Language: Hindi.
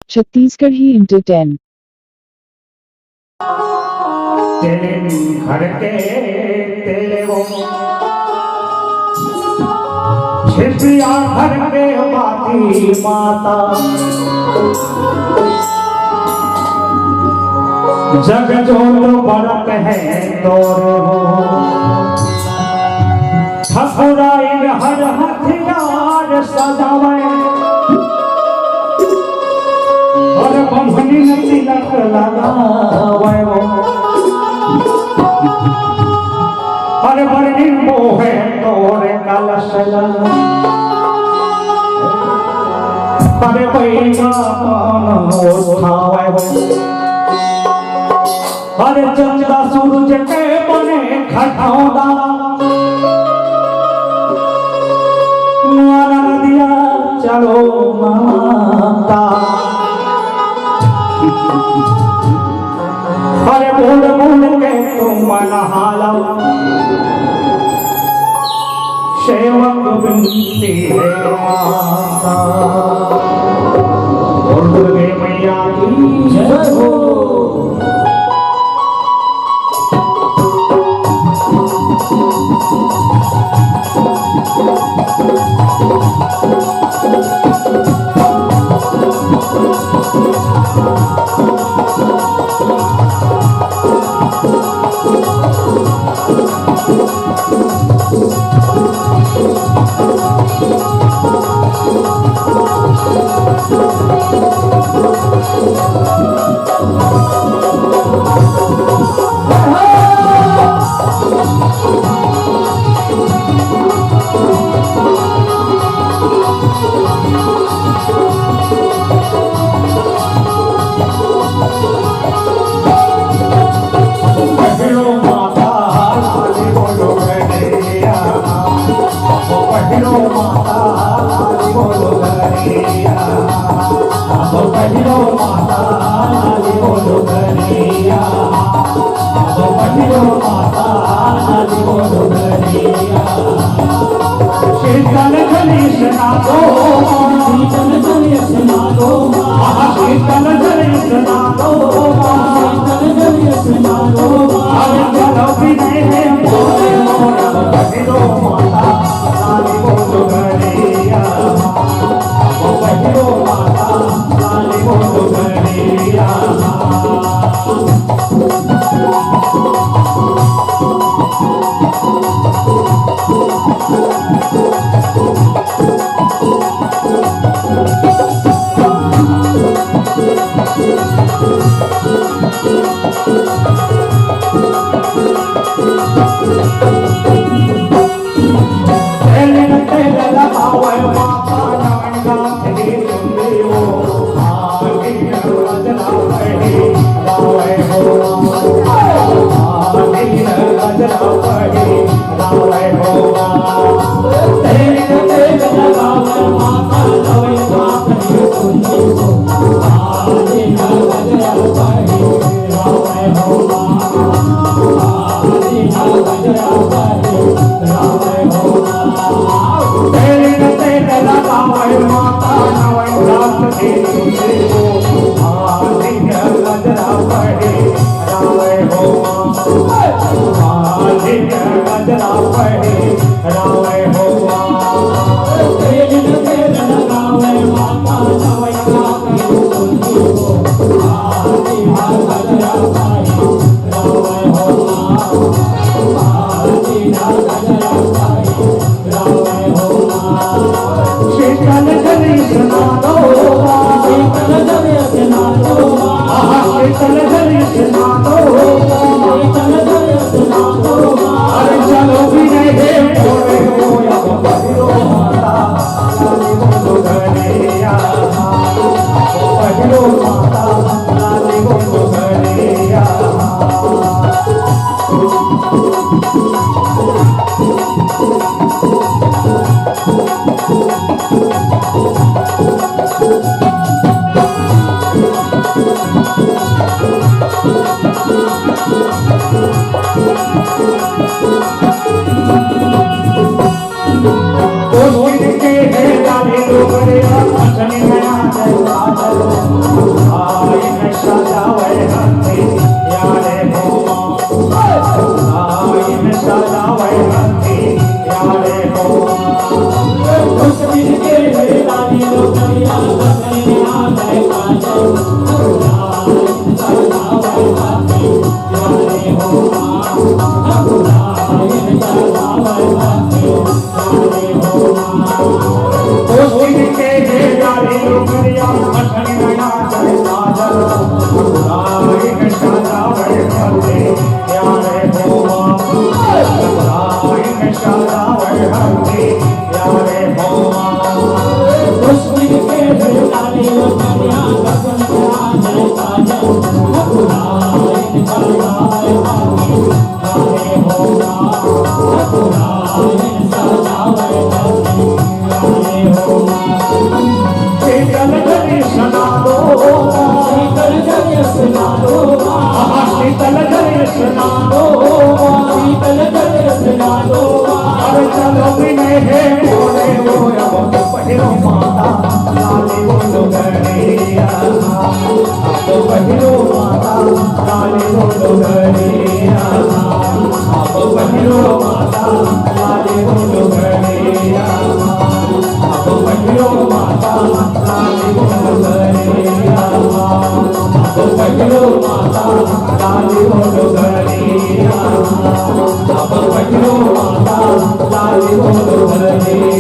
Chhattisgarhi into 10. तेरे घर के तेरे वो छिपिया घर के बाती माता जग जोत बरत है तोरे हो ठकुराइन हर हथियार सजावे और बंधनी न तिलक लगावे हो हर बरनी मोहे तोरे कलश अरे पैसा पान उठावे हो हर चंदा सूरज के बने खटौदा दिया चलो माता अरे बूंद बूंद के तुम नहाला सेवक बिनती है माता और दुर्गे मैया की जय हो। चलो भी नहीं दो शीतल जल स्नानो शीतल जल स्नानो अरे चलो विनय है मोरे वो अब पहिरो माता लाली बोलो गणिया अब पहिरो माता लाली बोलो गणिया अब पहिरो माता लाली बोलो गणिया अब पहिरो माता लाली बोलो गणिया अब पहिरो माता लाली बोलो गणिया अब पहिरो माता लाली बोलो गणिया